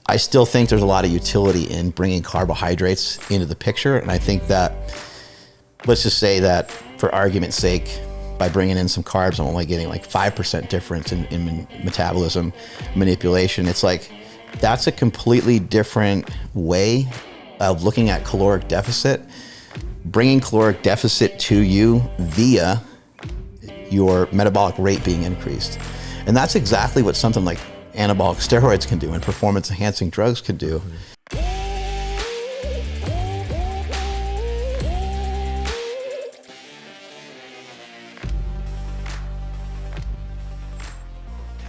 I still think there's a lot of utility in bringing carbohydrates into the picture. And I think that, let's just say that for argument's sake, by bringing in some carbs, I'm only getting like 5% difference in metabolism manipulation. It's like, that's a completely different way of looking at caloric deficit, bringing caloric deficit to you via your metabolic rate being increased. And that's exactly what something like anabolic steroids can do and performance enhancing drugs can do.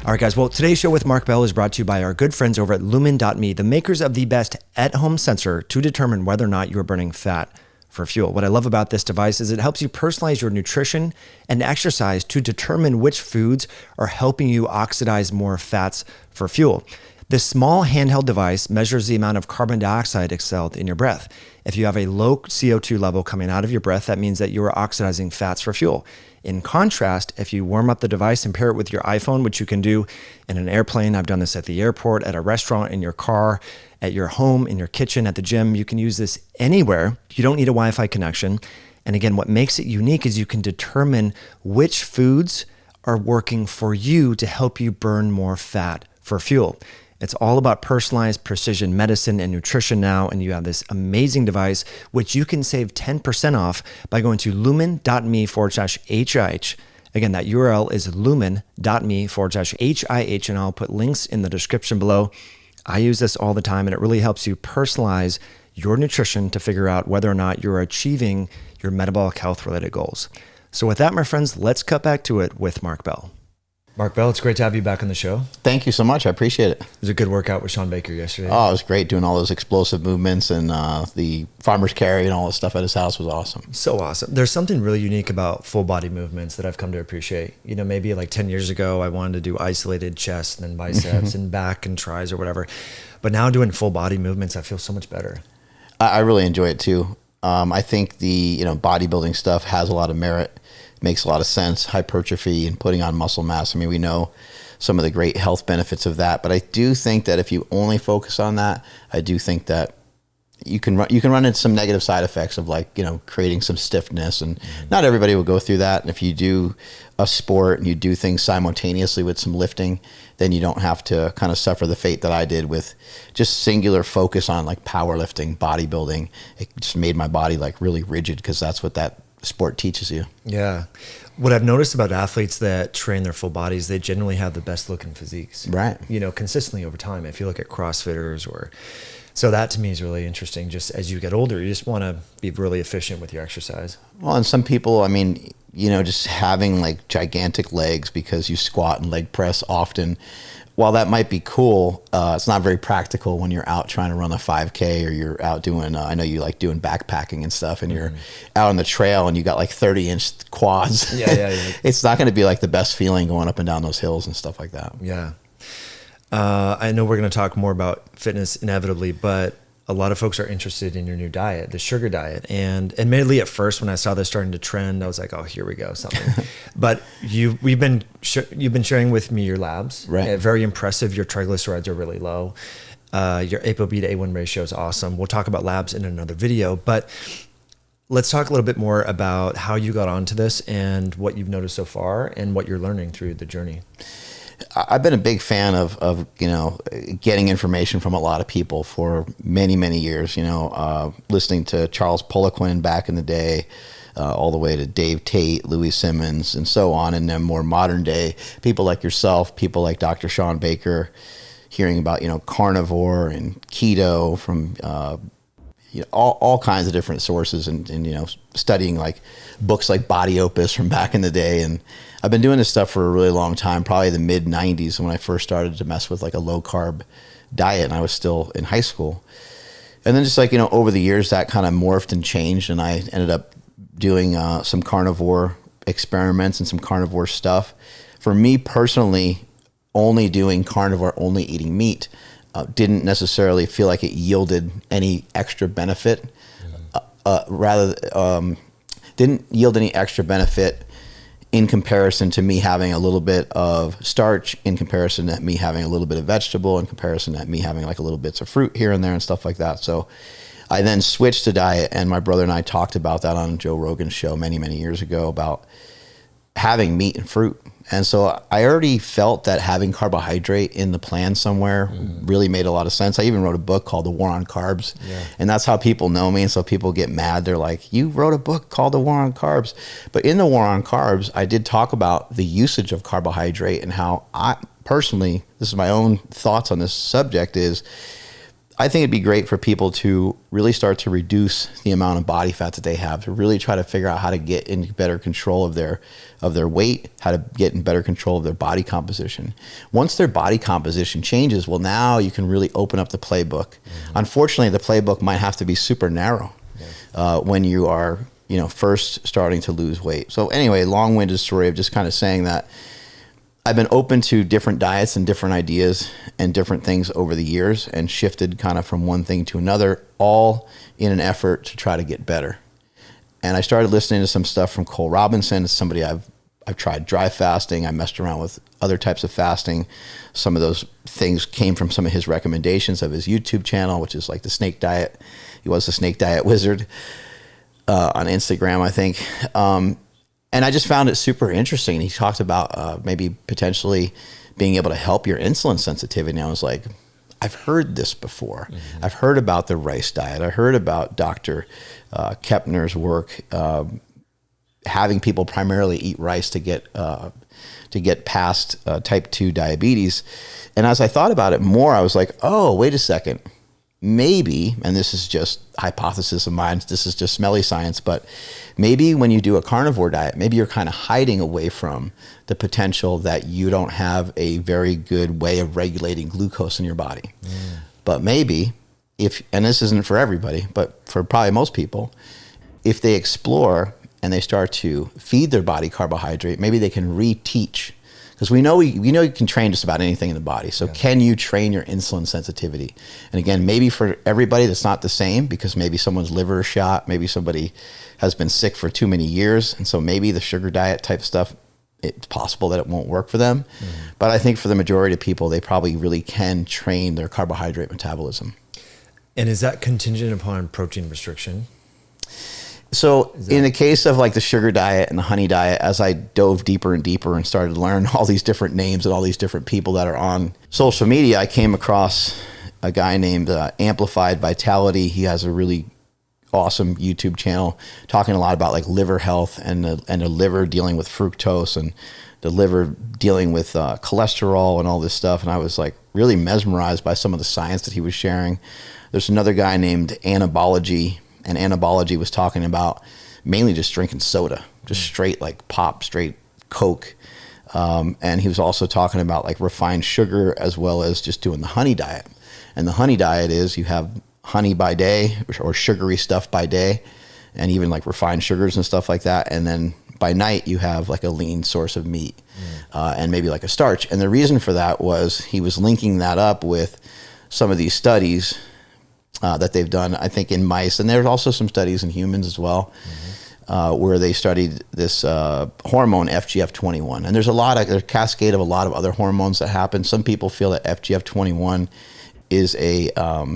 All right, guys. Well, today's show with Mark Bell is brought to you by our good friends over at Lumen.me, the makers of the best at-home sensor to determine whether or not you are burning fat for fuel. What I love about this device is it helps you personalize your nutrition and exercise to determine which foods are helping you oxidize more fats for fuel. This small handheld device measures the amount of carbon dioxide exhaled in your breath. If you have a low CO2 level coming out of your breath, that means that you are oxidizing fats for fuel. In contrast, if you warm up the device and pair it with your iPhone, which you can do in an airplane, I've done this at the airport, at a restaurant, in your car, at your home, in your kitchen, at the gym, you can use this anywhere. You don't need a Wi-Fi connection. And again, what makes it unique is you can determine which foods are working for you to help you burn more fat for fuel. It's all about personalized precision medicine and nutrition now, and you have this amazing device, which you can save 10% off by going to lumen.me/HIH. Again, that URL is lumen.me/HIH, and I'll put links in the description below. I use this all the time, and it really helps you personalize your nutrition to figure out whether or not you're achieving your metabolic health related goals. So with that, my friends, let's cut back to it with Mark Bell. Mark Bell, it's great to have you back on the show. Thank you so much. I appreciate it. It was a good workout with Sean Baker yesterday. Oh, it was great doing all those explosive movements, and the farmer's carry and all the stuff at his house was awesome. So awesome. There's something really unique about full body movements that I've come to appreciate. You know, maybe like 10 years ago, I wanted to do isolated chest and then biceps and back and tris or whatever. But now doing full body movements, I feel so much better. I really enjoy it too. I think the bodybuilding stuff has a lot of merit. Makes a lot of sense, hypertrophy and putting on muscle mass. I mean, we know some of the great health benefits of that, but I do think that if you only focus on that, I do think that you can run into some negative side effects of creating some stiffness, and not everybody will go through that. And if you do a sport and you do things simultaneously with some lifting, then you don't have to kind of suffer the fate that I did with just singular focus on like powerlifting, bodybuilding. It just made my body like really rigid because that's what that sport teaches you. Yeah. What I've noticed about athletes that train their full bodies, they generally have the best looking physiques. Right. Consistently over time. If you look at CrossFitters so that to me is really interesting. Just as you get older, you just want to be really efficient with your exercise. Well, and some people, I mean, just having like gigantic legs because you squat and leg press often, while that might be cool, it's not very practical when you're out trying to run a 5K or you're out doing, I know you like doing backpacking and stuff, and you're out on the trail and you got like 30-inch quads. Yeah. It's not going to be like the best feeling going up and down those hills and stuff like that. Yeah. I know we're going to talk more about fitness inevitably, but a lot of folks are interested in your new diet, the sugar diet. And admittedly, at first, when I saw this starting to trend, I was like, "Oh, here we go, something." But you've been sharing with me your labs. Right. Very impressive. Your triglycerides are really low. Your ApoB to A1 ratio is awesome. We'll talk about labs in another video, but let's talk a little bit more about how you got onto this and what you've noticed so far and what you're learning through the journey. I've been a big fan of getting information from a lot of people for many, many years, listening to Charles Poliquin back in the day, all the way to Dave Tate, Louis Simmons, and so on. And then more modern day, people like yourself, people like Dr. Sean Baker, hearing about, carnivore and keto from, all kinds of different sources, and studying like books like Body Opus from back in the day. And I've been doing this stuff for a really long time, probably the mid 90s when I first started to mess with like a low carb diet, and I was still in high school. And then just like, over the years that kind of morphed and changed, and I ended up doing some carnivore experiments and some carnivore stuff. For me personally, only doing carnivore, only eating meat, didn't necessarily feel like it yielded any extra benefit. Didn't yield any extra benefit in comparison to me having a little bit of starch, in comparison to me having a little bit of vegetable, in comparison to me having like a little bits of fruit here and there and stuff like that. So I then switched to diet, and my brother and I talked about that on Joe Rogan's show many, many years ago about having meat and fruit. And so I already felt that having carbohydrate in the plan somewhere really made a lot of sense. I even wrote a book called The War on Carbs. Yeah. And that's how people know me. And so people get mad. They're like, you wrote a book called The War on Carbs. But in The War on Carbs, I did talk about the usage of carbohydrate and how I personally, this is my own thoughts on this subject, is I think it'd be great for people to really start to reduce the amount of body fat that they have, to really try to figure out how to get in better control of their weight, how to get in better control of their body composition. Once their body composition changes, well, now you can really open up the playbook. Unfortunately, the playbook might have to be super narrow when you are, first starting to lose weight. So anyway, long-winded story of just kind of saying that I've been open to different diets and different ideas and different things over the years, and shifted kind of from one thing to another, all in an effort to try to get better. And I started listening to some stuff from Cole Robinson. It's somebody I've tried dry fasting. I messed around with other types of fasting. Some of those things came from some of his recommendations of his YouTube channel, which is like the snake diet. He was the snake diet wizard on Instagram, I think. And I just found it super interesting. He talked about maybe potentially being able to help your insulin sensitivity. And I was like, I've heard this before. I've heard about the rice diet. I heard about Dr. Kepner's work, having people primarily eat rice to get past type 2 diabetes. And as I thought about it more, I was like, oh, wait a second. Maybe, and this is just hypothesis of mine, this is just smelly science, but maybe when you do a carnivore diet, maybe you're kind of hiding away from the potential that you don't have a very good way of regulating glucose in your body. But maybe if, and this isn't for everybody, but for probably most people, if they explore and they start to feed their body carbohydrate, maybe they can reteach. Because we know you can train just about anything in the body. So can you train your insulin sensitivity? And again, maybe for everybody that's not the same, because maybe someone's liver is shot, maybe somebody has been sick for too many years, and so maybe the sugar diet type stuff, it's possible that it won't work for them. But I think for the majority of people, they probably really can train their carbohydrate metabolism. And is that contingent upon protein restriction? So in the case of like the sugar diet and the honey diet, as I dove deeper and deeper and started to learn all these different names and all these different people that are on social media, I came across a guy named Amplified Vitality. He has a really awesome YouTube channel talking a lot about like liver health and the liver dealing with fructose and the liver dealing with cholesterol and all this stuff. And I was like really mesmerized by some of the science that he was sharing. There's another guy named Anabology. And Anabology was talking about mainly just drinking soda, just straight like pop, straight Coke. And he was also talking about like refined sugar as well as just doing the honey diet. And the honey diet is you have honey by day or sugary stuff by day, and even like refined sugars and stuff like that. And then by night you have like a lean source of meat and maybe like a starch. And the reason for that was he was linking that up with some of these studies that they've done, I think, in mice. And there's also some studies in humans as well, where they studied this hormone FGF21. And there's a cascade of a lot of other hormones that happen. Some people feel that FGF21 is a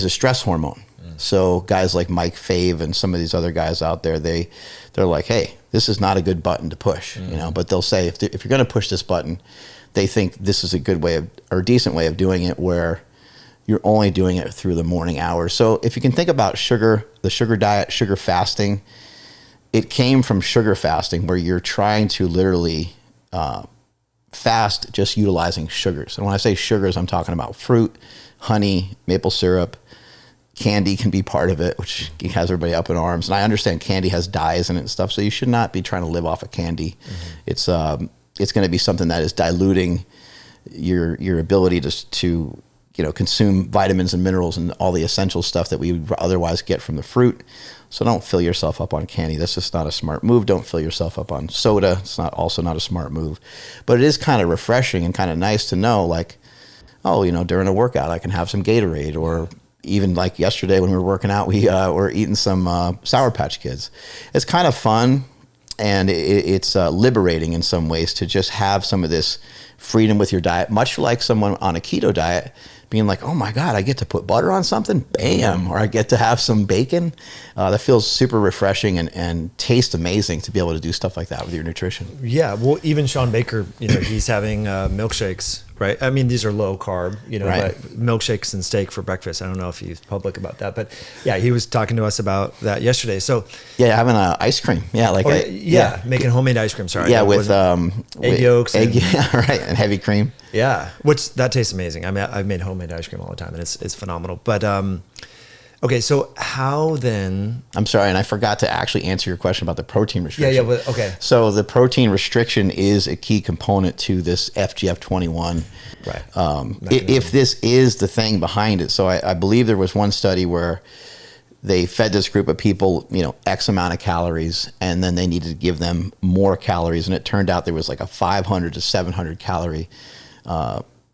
stress hormone. So guys like Mike Fave and some of these other guys out there, they're like, hey, this is not a good button to push, but they'll say if you're going to push this button, they think this is a good way of, or a decent way of doing it, where you're only doing it through the morning hours. So if you can think about sugar, the sugar diet, sugar fasting, it came from sugar fasting, where you're trying to literally fast just utilizing sugars. And when I say sugars, I'm talking about fruit, honey, maple syrup, candy can be part of it, which has everybody up in arms. And I understand candy has dyes in it and stuff, so you should not be trying to live off of candy. It's going to be something that is diluting your ability to consume vitamins and minerals and all the essential stuff that we would otherwise get from the fruit. So don't fill yourself up on candy. That's just not a smart move. Don't fill yourself up on soda. It's also not a smart move. But it is kind of refreshing and kind of nice to know, like, during a workout, I can have some Gatorade. Or even like yesterday when we were working out, we were eating some Sour Patch Kids. It's kind of fun. it's liberating in some ways to just have some of this freedom with your diet, much like someone on a keto diet being like, oh my God, I get to put butter on something, bam, or I get to have some bacon. That feels super refreshing and tastes amazing to be able to do stuff like that with your nutrition. Yeah, well, even Sean Baker, he's having milkshakes, right? I mean, these are low carb, right. But milkshakes and steak for breakfast. I don't know if he's public about that, but yeah, he was talking to us about that yesterday. So yeah, having ice cream, making homemade ice cream. Sorry, with egg yolks, right, and heavy cream. Yeah, that tastes amazing. I mean, I've made homemade ice cream all the time, and it's phenomenal. But okay, so how then? I'm sorry, and I forgot to actually answer your question about the protein restriction. Yeah, okay. So the protein restriction is a key component to this FGF21. Right. If this is the thing behind it, so I believe there was one study where they fed this group of people, X amount of calories, and then they needed to give them more calories, and it turned out there was like a 500 to 700 calorie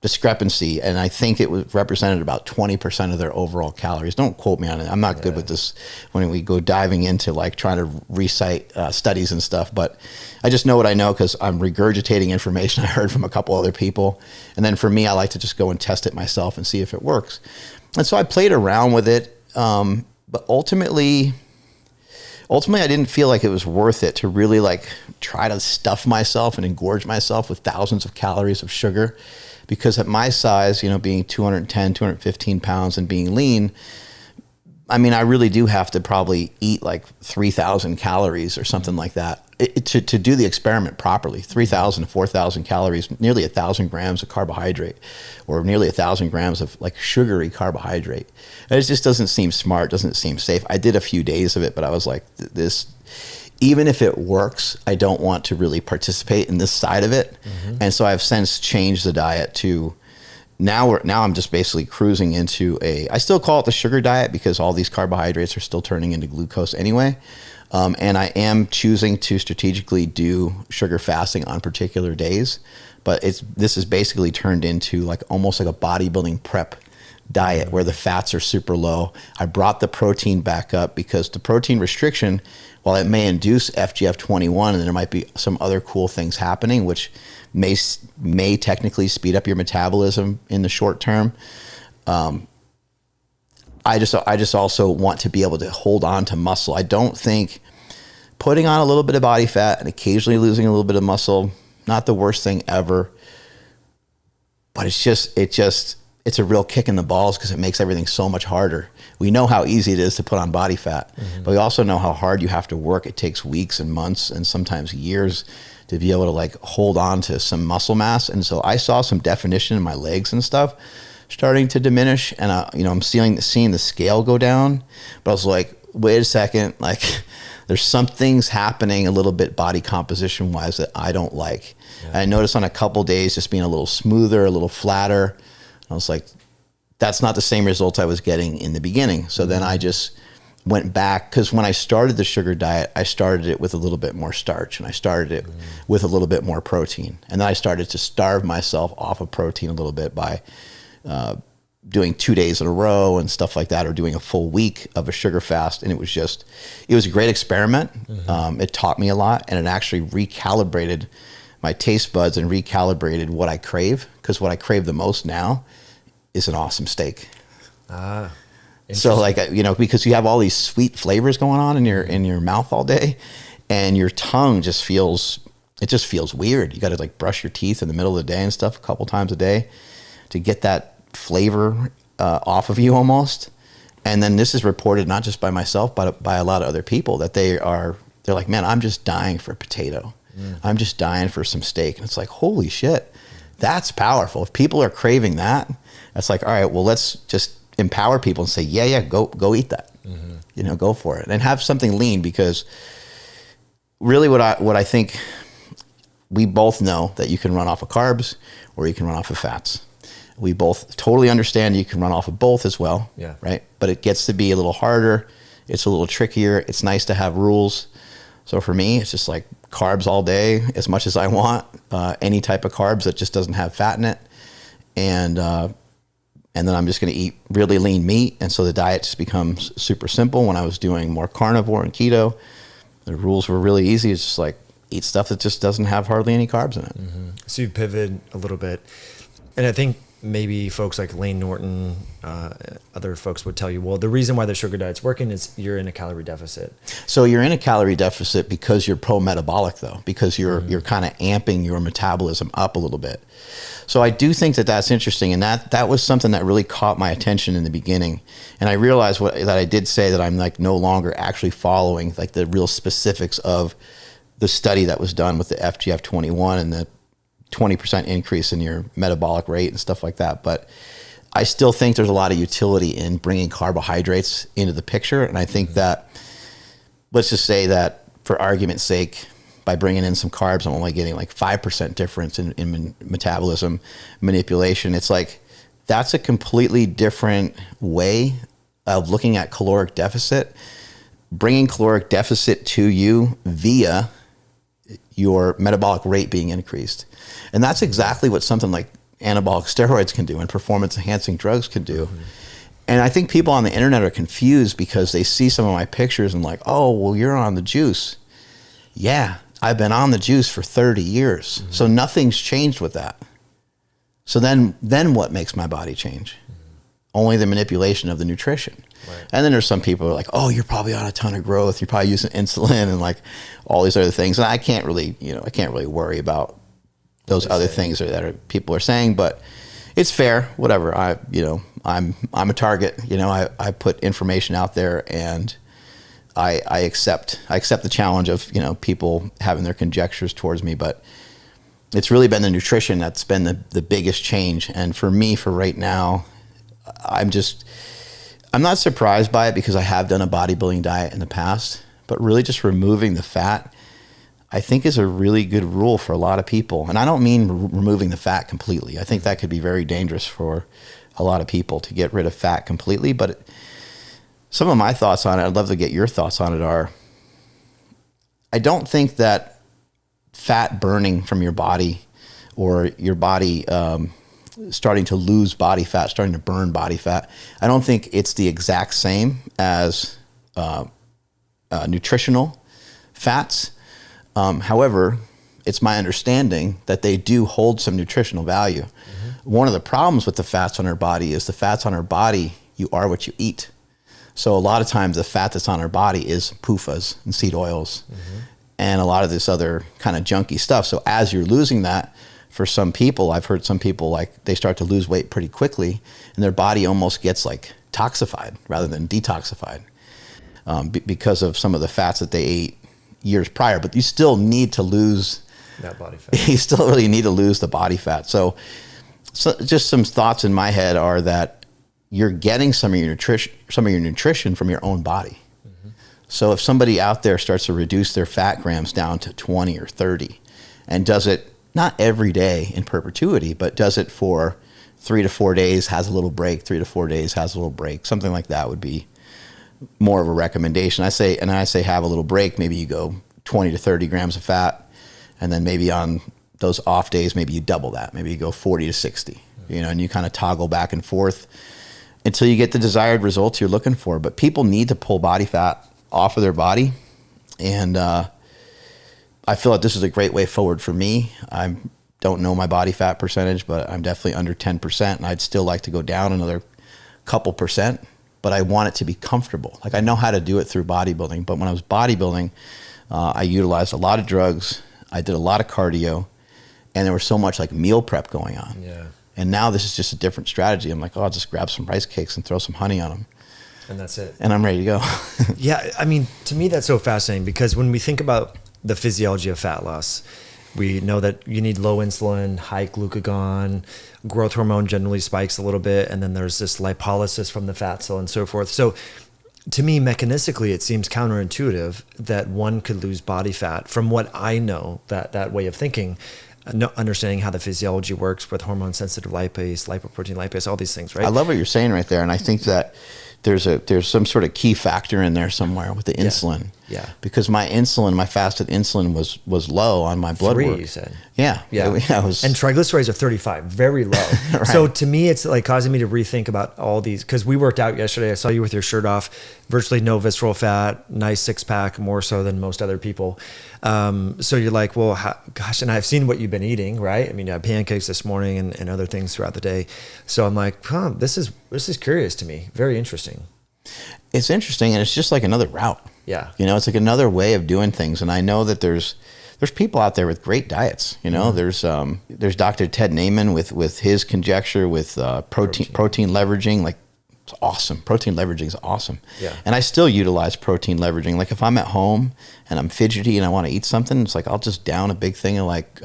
discrepancy, and I think it was represented about 20% of their overall calories. Don't quote me on it. I'm not good with this when we go diving into like trying to recite studies and stuff, but I just know what I know because I'm regurgitating information I heard from a couple other people. And then for me, I like to just go and test it myself and see if it works. And so I played around with it, but ultimately I didn't feel like it was worth it to really like try to stuff myself and engorge myself with thousands of calories of sugar, because at my size, being 210, 215 pounds and being lean, I mean, I really do have to probably eat like 3,000 calories or something like that to do the experiment properly. 3,000 to 4,000 calories, nearly 1,000 grams of carbohydrate, or nearly 1,000 grams of like sugary carbohydrate. And it just doesn't seem smart, doesn't seem safe. I did a few days of it, but I was like, this, even if it works, I don't want to really participate in this side of it. Mm-hmm. And so I've since changed the diet to now I'm just basically cruising into I still call it the sugar diet because all these carbohydrates are still turning into glucose anyway. And I am choosing to strategically do sugar fasting on particular days, but this is basically turned into like almost like a bodybuilding prep diet where the fats are super low. I brought the protein back up because the protein restriction, while it may induce FGF21 and there might be some other cool things happening, which may technically speed up your metabolism in the short term, I just also want to be able to hold on to muscle. I don't think putting on a little bit of body fat and occasionally losing a little bit of muscle, not the worst thing ever, but it's a real kick in the balls because it makes everything so much harder. We know how easy it is to put on body fat, but we also know how hard you have to work. It takes weeks and months and sometimes years to be able to like hold on to some muscle mass. And so I saw some definition in my legs and stuff starting to diminish, and I'm seeing the scale go down, but I was like, wait a second, like there's some things happening a little bit body composition wise that I don't like. Yeah. I noticed on a couple days just being a little smoother, a little flatter. I was like, that's not the same results I was getting in the beginning. So then I just went back, because when I started the sugar diet, I started it with a little bit more starch and I started it with a little bit more protein. And then I started to starve myself off of protein a little bit by doing 2 days in a row and stuff like that, or doing a full week of a sugar fast. And it was a great experiment. It taught me a lot, and it actually recalibrated my taste buds and recalibrated what I crave, because what I crave the most now is an awesome steak. So like, because you have all these sweet flavors going on in your mouth all day, and your tongue just feels weird. You got to like brush your teeth in the middle of the day and stuff a couple times a day to get that flavor off of you almost. And then this is reported not just by myself, but by a lot of other people, that they're like, man, I'm just dying for a potato. I'm just dying for some steak. And it's like, holy shit, that's powerful. If people are craving that, that's like, all right, well, let's just empower people and say, yeah, go eat that. Go for it and have something lean, because really what I think we both know that you can run off of carbs or you can run off of fats. We both totally understand you can run off of both as well. Yeah. Right. But it gets to be a little harder. It's a little trickier. It's nice to have rules. So for me, it's just like carbs all day, as much as I want, any type of carbs that just doesn't have fat in it. And then I'm just going to eat really lean meat. And so the diet just becomes super simple. When I was doing more carnivore and keto, The rules were really easy. It's just like eat stuff that just doesn't have hardly any carbs in it. So you pivoted a little bit. And I think maybe folks like Lane Norton, other folks would tell you, well, the reason why the sugar diet's working is you're in a calorie deficit. So you're in a calorie deficit because you're pro-metabolic, though, because you're kind of amping your metabolism up a little bit. So I do think that that's interesting, and that was something that really caught my attention in the beginning. And I realized that I did say that I'm like no longer actually following like the real specifics of the study that was done with the FGF21 and the 20% increase in your metabolic rate and stuff like that. But I still think there's a lot of utility in bringing carbohydrates into the picture. And I think that, let's just say that for argument's sake, by bringing in some carbs, I'm only getting like 5% difference in metabolism manipulation. It's like, that's a completely different way of looking at caloric deficit, bringing caloric deficit to you via your metabolic rate being increased. And that's exactly what something like anabolic steroids can do and performance enhancing drugs can do. And I think people on the internet are confused because they see some of my pictures and like, oh, well, you're on the juice. Yeah, I've been on the juice for 30 years. So nothing's changed with that. So then what makes my body change? Only the manipulation of the nutrition. Right. And then there's some people who are like, oh, you're probably on a ton of growth. You're probably using insulin and like all these other things. And I can't really worry about those other things that people are saying, but it's fair, whatever. I'm a target, I put information out there, and I accept the challenge of, people having their conjectures towards me, but it's really been the nutrition that's been the biggest change. And for me, for right now, I'm not surprised by it because I have done a bodybuilding diet in the past, but really just removing the fat, I think, is a really good rule for a lot of people. And I don't mean removing the fat completely. I think that could be very dangerous for a lot of people to get rid of fat completely. But some of my thoughts on it, I'd love to get your thoughts on it, are I don't think that fat burning from your body or your body starting to lose body fat, starting to burn body fat, I don't think it's the exact same as nutritional fats. However, it's my understanding that they do hold some nutritional value. One of the problems with the fats on our body is the fats on our body, you are what you eat. So a lot of times the fat that's on our body is PUFAs and seed oils and a lot of this other kind of junky stuff. So as you're losing that, for some people, I've heard some people like they start to lose weight pretty quickly and their body almost gets like toxified rather than detoxified because of some of the fats that they ate years prior. But you still need to lose that body fat. You still really need to lose the body fat. So just some thoughts in my head are that you're getting some of your nutrition from your own body. So if somebody out there starts to reduce their fat grams down to 20 or 30 and does it not every day in perpetuity, but does it for 3 to 4 days, has a little break, 3 to 4 days, has a little break, something like that would be more of a recommendation. I say have a little break. Maybe you go 20 to 30 grams of fat, and then maybe on those off days, maybe you double that. Maybe you go 40 to 60, and you kind of toggle back and forth until you get the desired results you're looking for. But people need to pull body fat off of their body, and I feel like this is a great way forward for me. I don't know my body fat percentage, but I'm definitely under 10%, and I'd still like to go down another couple percent, but I want it to be comfortable. Like, I know how to do it through bodybuilding, but when I was bodybuilding, I utilized a lot of drugs, I did a lot of cardio, and there was so much like meal prep going on. Yeah. And now this is just a different strategy. I'm like, I'll just grab some rice cakes and throw some honey on them. And that's it. And I'm ready to go. Yeah, I mean, to me, that's so fascinating because when we think about the physiology of fat loss, we know that you need low insulin, high glucagon, growth hormone generally spikes a little bit, and then there's this lipolysis from the fat cell and so forth. So to me, mechanistically, it seems counterintuitive that one could lose body fat from what I know, that way of thinking, understanding how the physiology works with hormone-sensitive lipase, lipoprotein lipase, all these things, right? I love what you're saying right there, and I think that there's some sort of key factor in there somewhere with the insulin. Yeah. Because my fasted insulin was low on my blood 3, work. you said. Yeah. Yeah. It was, and triglycerides are 35, very low. Right. So to me, it's like causing me to rethink about all these, because we worked out yesterday. I saw you with your shirt off, virtually no visceral fat, nice 6-pack, more so than most other people. So you're like, well, gosh, and I've seen what you've been eating, right? I mean, you had pancakes this morning and other things throughout the day. So I'm like, this is curious to me. Very interesting. It's interesting, and it's just like another route. Yeah. You know, it's like another way of doing things. And I know that there's people out there with great diets. You know, there's Dr. Ted Naiman with his conjecture with protein leveraging. Like, it's awesome. Protein leveraging is awesome. Yeah. And I still utilize protein leveraging. Like, if I'm at home and I'm fidgety and I want to eat something, it's like I'll just down a big thing of like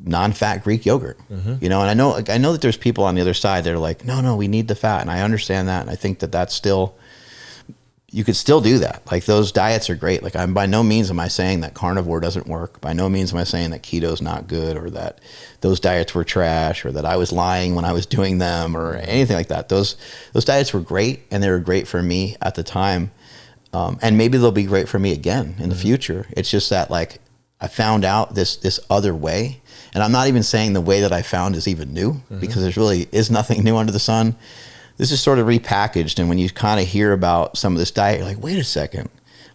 non-fat Greek yogurt. You know, and I know that there's people on the other side that are like, no, we need the fat, and I understand that, and I think that that's still. You could still do that. Like, those diets are great. Like, by no means am I saying that carnivore doesn't work. By no means am I saying that keto's not good, or that those diets were trash, or that I was lying when I was doing them, or anything like that. Those diets were great, and they were great for me at the time. And maybe they'll be great for me again in the future. It's just that, like, I found out this other way. And I'm not even saying the way that I found is even new, because there really is nothing new under the sun. This is sort of repackaged, and when you kind of hear about some of this diet, you're like, wait a second,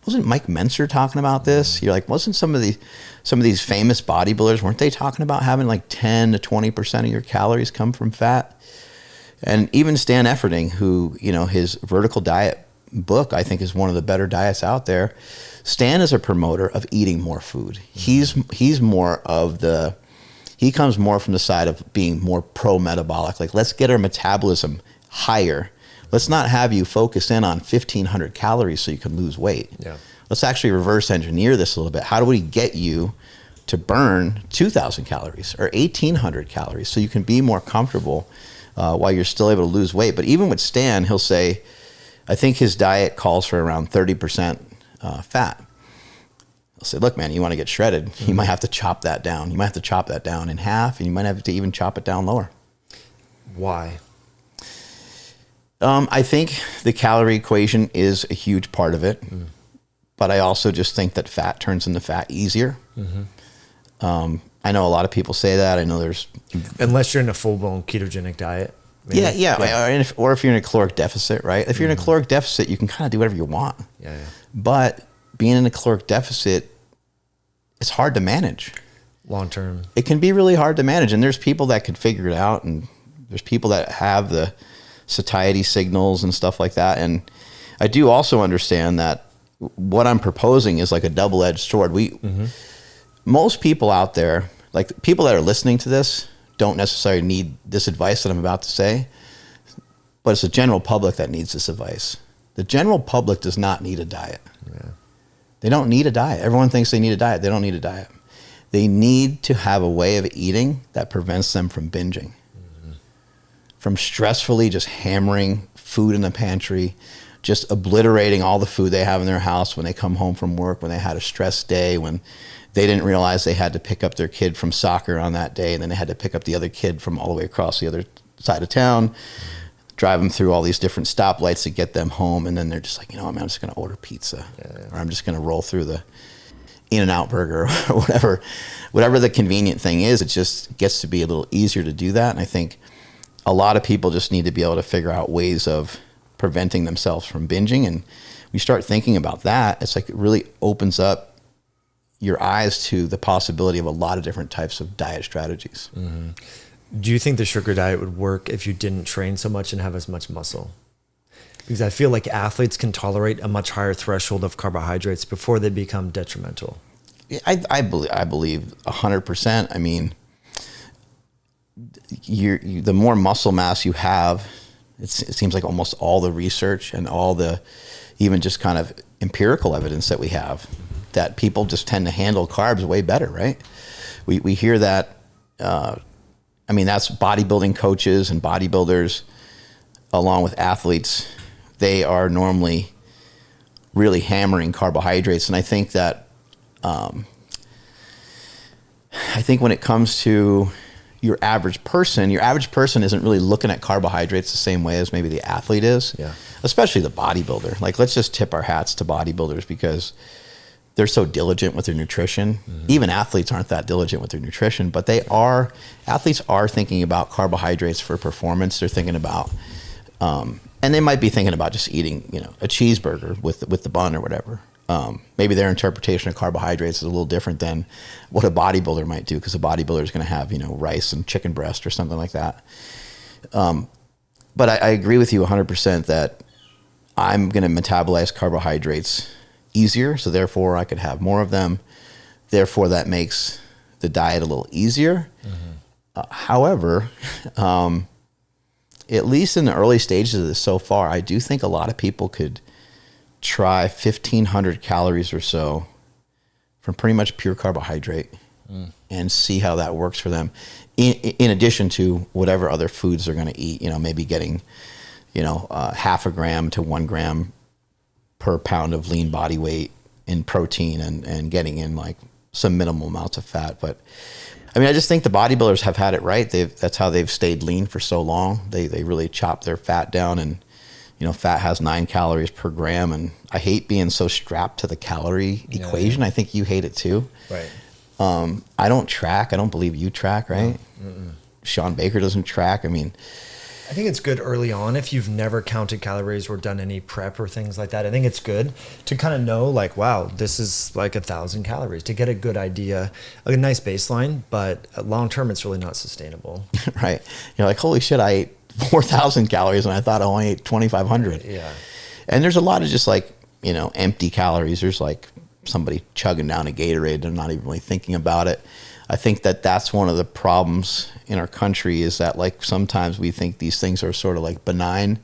wasn't Mike Menser talking about this? You're like, wasn't some of these famous bodybuilders, weren't they talking about having like 10 to 20% of your calories come from fat? And even Stan Efferding, who, you know, his vertical diet book, I think, is one of the better diets out there. Stan is a promoter of eating more food. He's more of he comes more from the side of being more pro-metabolic. Like, let's get our metabolism higher. Let's not have you focus in on 1,500 calories so you can lose weight. Yeah. Let's actually reverse engineer this a little bit. How do we get you to burn 2,000 calories or 1,800 calories so you can be more comfortable while you're still able to lose weight? But even with Stan, he'll say, I think his diet calls for around 30% fat. He'll say, look, man, you want to get shredded, you might have to chop that down. You might have to chop that down in half, and you might have to even chop it down lower. Why? I think the calorie equation is a huge part of it, but I also just think that fat turns into fat easier. I know a lot of people say that. I know there's... Unless you're in a full-blown ketogenic diet. Maybe. Yeah. Or if you're in a caloric deficit, right? If you're in a caloric deficit, you can kind of do whatever you want. Yeah. But being in a caloric deficit, it's hard to manage. Long term. It can be really hard to manage, and there's people that can figure it out, and there's people that have the satiety signals and stuff like that. And I do also understand that what I'm proposing is like a double-edged sword. Most people out there, like people that are listening to this, don't necessarily need this advice that I'm about to say, but it's the general public that needs this advice. The general public does not need a diet. Yeah. They don't need a diet. Everyone thinks they need a diet. They don't need a diet. They need to have a way of eating that prevents them from binging. From stressfully just hammering food in the pantry, just obliterating all the food they have in their house when they come home from work, when they had a stressed day, when they didn't realize they had to pick up their kid from soccer on that day, and then they had to pick up the other kid from all the way across the other side of town, drive them through all these different stoplights to get them home, and then they're just like, you know what, man, I'm just going to order pizza, or I'm just going to roll through the In-N-Out burger or whatever the convenient thing is. It just gets to be a little easier to do that, and I think a lot of people just need to be able to figure out ways of preventing themselves from binging. And we start thinking about that, it's like it really opens up your eyes to the possibility of a lot of different types of diet strategies. Do you think the sugar diet would work if you didn't train so much and have as much muscle? Because I feel like athletes can tolerate a much higher threshold of carbohydrates before they become detrimental. I believe 100%. I mean, the more muscle mass you have, it seems like almost all the research and all the even just kind of empirical evidence that we have, that people just tend to handle carbs way better, right? We hear that, I mean, that's bodybuilding coaches and bodybuilders along with athletes. They are normally really hammering carbohydrates. And I think that, I think when it comes to, your average person isn't really looking at carbohydrates the same way as maybe the athlete is. Yeah. Especially the bodybuilder. Like, let's just tip our hats to bodybuilders because they're so diligent with their nutrition. Even athletes aren't that diligent with their nutrition, but athletes are thinking about carbohydrates for performance. They're thinking about, and they might be thinking about just eating, a cheeseburger with the bun or whatever. Maybe their interpretation of carbohydrates is a little different than what a bodybuilder might do, because a bodybuilder is going to have, rice and chicken breast or something like that. But I agree with you 100% that I'm going to metabolize carbohydrates easier, so therefore I could have more of them. Therefore, that makes the diet a little easier. However, at least in the early stages of this so far, I do think a lot of people could try 1,500 calories or so from pretty much pure carbohydrate and see how that works for them. In addition to whatever other foods they're going to eat, maybe getting, half a gram to 1 gram per pound of lean body weight in protein and getting in like some minimal amounts of fat. But I mean, I just think the bodybuilders have had it right. That's how they've stayed lean for so long. They really chop their fat down, and fat has 9 calories per gram. And I hate being so strapped to the calorie equation. I think you hate it too. Right. I don't track. I don't believe you track, right? No. Sean Baker doesn't track. I mean, I think it's good early on if you've never counted calories or done any prep or things like that. I think it's good to kind of know, like, wow, this is like 1,000 calories, to get a good idea, a nice baseline, but long term, it's really not sustainable. Right. You're like, holy shit, I ate 4,000 calories and I thought I only ate 2,500. Yeah. And there's a lot of just like, empty calories. There's like somebody chugging down a Gatorade. They're not even really thinking about it. I think that's one of the problems in our country, is that like sometimes we think these things are sort of like benign,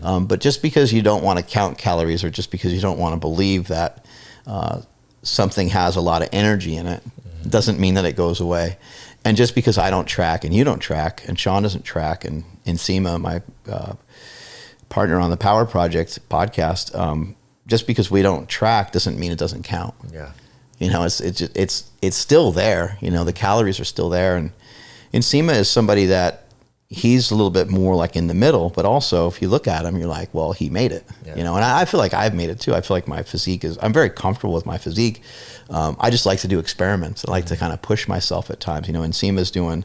but just because you don't want to count calories, or just because you don't want to believe that something has a lot of energy in it, doesn't mean that it goes away. And just because I don't track and you don't track and Sean doesn't track and Nsima, my partner on the Power Project podcast, just because we don't track doesn't mean it doesn't count. Yeah. It's still there. The calories are still there. And Nsima is somebody that he's a little bit more like in the middle, but also if you look at him, you're like, well, he made it. Yeah. And I feel like I've made it too. I feel like my physique I'm very comfortable with my physique. I just like to do experiments. I like to kind of push myself at times. Nsima's doing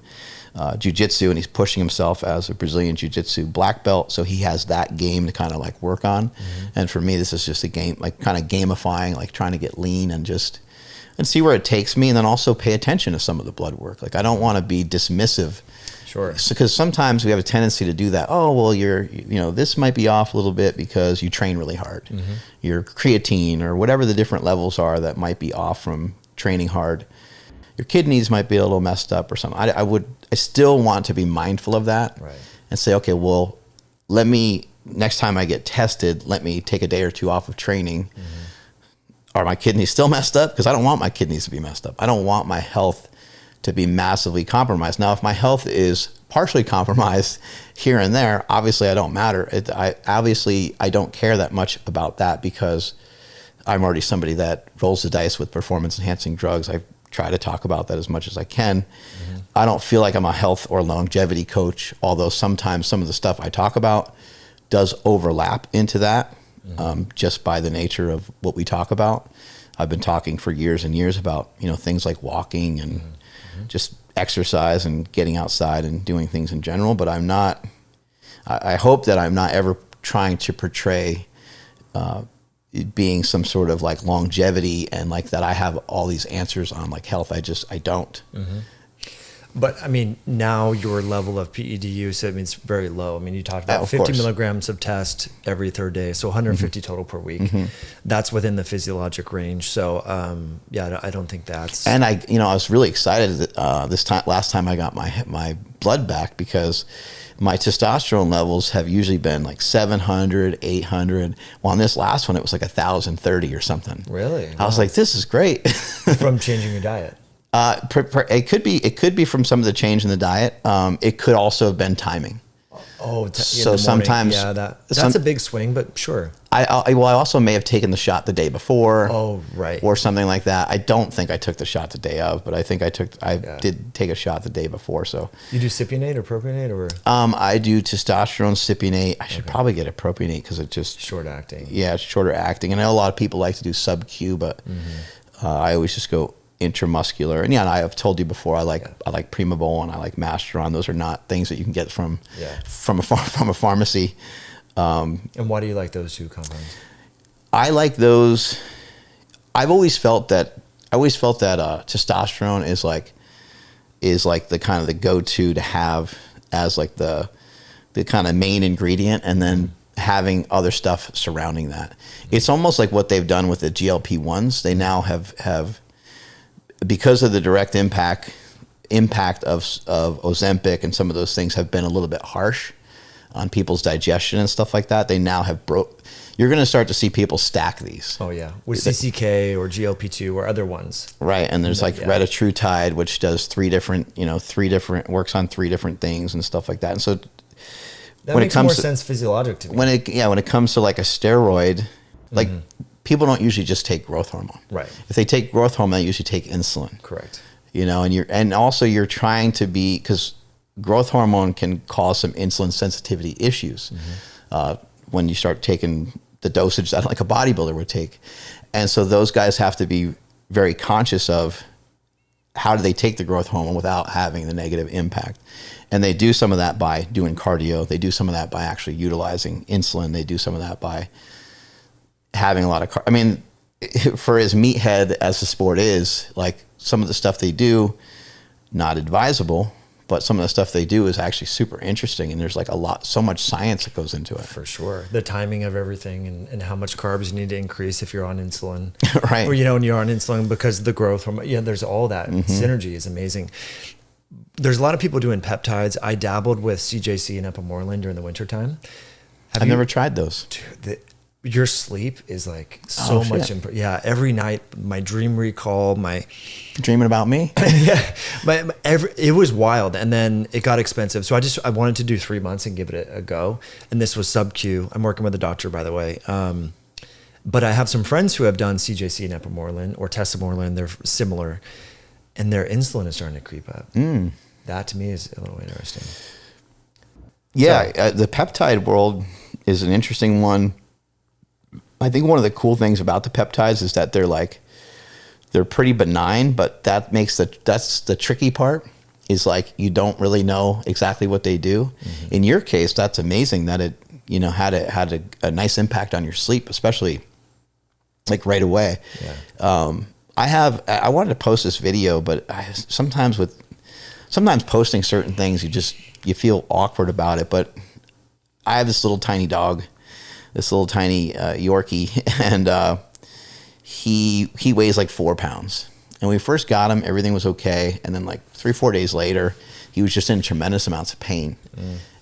jiu-jitsu, and he's pushing himself as a Brazilian jiu-jitsu black belt. So he has that game to kind of like work on. And for me, this is just a game, like kind of gamifying, like trying to get lean and see where it takes me, and then also pay attention to some of the blood work. Like, I don't want to be dismissive. Sure. Because sometimes we have a tendency to do that. Oh, well, this might be off a little bit because you train really hard. Your creatine or whatever the different levels are that might be off from training hard. Your kidneys might be a little messed up or something. I still want to be mindful of that. Right. And say, okay, well, next time I get tested, let me take a day or two off of training. Are my kidneys still messed up? Because I don't want my kidneys to be messed up. I don't want my health to be massively compromised. Now, if my health is partially compromised here and there, obviously I don't matter. I don't care that much about that, because I'm already somebody that rolls the dice with performance enhancing drugs. I try to talk about that as much as I can. I don't feel like I'm a health or longevity coach, although sometimes some of the stuff I talk about does overlap into that. Just by the nature of what we talk about. I've been talking for years and years about, things like walking and just exercise and getting outside and doing things in general. But I hope that I'm not ever trying to portray it being some sort of like longevity and like that I have all these answers on like health. I don't. But I mean, now your level of PED use, I mean, it's very low. I mean, you talked about 50 course. milligrams of test every third day, so 150 total per week. That's within the physiologic range. So, I don't think that's. And I was really excited last time I got my blood back, because my testosterone levels have usually been like 700, 800. Well, on this last one, it was like 1,030 or something. Really? I was like, this is great. From changing your diet. It could be from some of the change in the diet. It could also have been timing. Oh, so sometimes, that's a big swing, but sure. I also may have taken the shot the day before. Oh, right. Or something like that. I don't think I took the shot the day of, but I think I did take a shot the day before. So you do cypionate or propionate or? I do testosterone cypionate. I should probably get a propionate because it just short acting. Yeah, it's shorter acting. And I know a lot of people like to do sub-Q, but I always just go intramuscular. And yeah, and I have told you before, I like Primobolan, I like Masteron. Those are not things that you can get from a pharmacy. And why do you like those two compounds? I like those. I've always felt that testosterone is like the kind of the go-to to have as like the kind of main ingredient, and then having other stuff surrounding that. It's almost like what they've done with the GLP-1s. They now have because of the direct impact of Ozempic and some of those things have been a little bit harsh on people's digestion and stuff like that. They now have you're going to start to see people stack these. Oh yeah, with CCK or GLP-2 or other ones. Right, and there's like retatrutide, which does works on 3 different things and stuff like that. And so that makes more sense physiologically to me. When it comes to like a steroid, like people don't usually just take growth hormone. Right. If they take growth hormone, they usually take insulin. Correct. And also you're trying to be, because growth hormone can cause some insulin sensitivity issues when you start taking the dosage that like a bodybuilder would take. And so those guys have to be very conscious of how do they take the growth hormone without having the negative impact. And they do some of that by doing cardio. They do some of that by actually utilizing insulin. They do some of that by having a lot of I mean, for as meathead as the sport is, like some of the stuff they do, not advisable, but some of the stuff they do is actually super interesting. And there's like so much science that goes into it. For sure. The timing of everything and how much carbs you need to increase if you're on insulin. Right. Or, when you're on insulin because of the growth hormone. Yeah, there's all that. Synergy is amazing. There's a lot of people doing peptides. I dabbled with CJC and Epimorelin during the wintertime. I've never tried those. Dude, your sleep is like so much. Every night, my dream recall, dreaming about me. It was wild. And then it got expensive. So I wanted to do 3 months and give it a go. And this was sub-Q. I'm working with a doctor, by the way. But I have some friends who have done CJC and Epimorelin or Testosterone. They're similar. And their insulin is starting to creep up. That to me is a little interesting. Yeah, the peptide world is an interesting one. I think one of the cool things about the peptides is that they're pretty benign, but that's the tricky part, is like you don't really know exactly what they do. In your case, that's amazing that it had a nice impact on your sleep, especially like right away. I wanted to post this video, but sometimes posting certain things you feel awkward about it. But I have this little tiny dog, this little tiny Yorkie, and he weighs like 4 pounds. And when we first got him, everything was okay. And then like 3-4 days later, he was just in tremendous amounts of pain.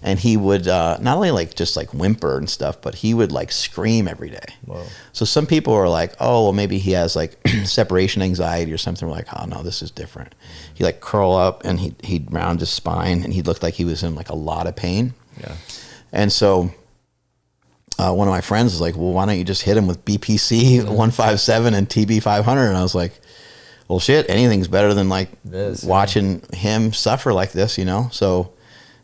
And he would not only like just like whimper and stuff, but he would like scream every day. Whoa. So some people are like, oh, well, maybe he has like separation anxiety or something. We're like, oh no, this is different. He'd like curl up and he'd round his spine and he looked like he was in like a lot of pain. Yeah. And so one of my friends was like, well, why don't you just hit him with BPC 157 and TB 500? And I was like, well, shit, anything's better than like watching him suffer like this, So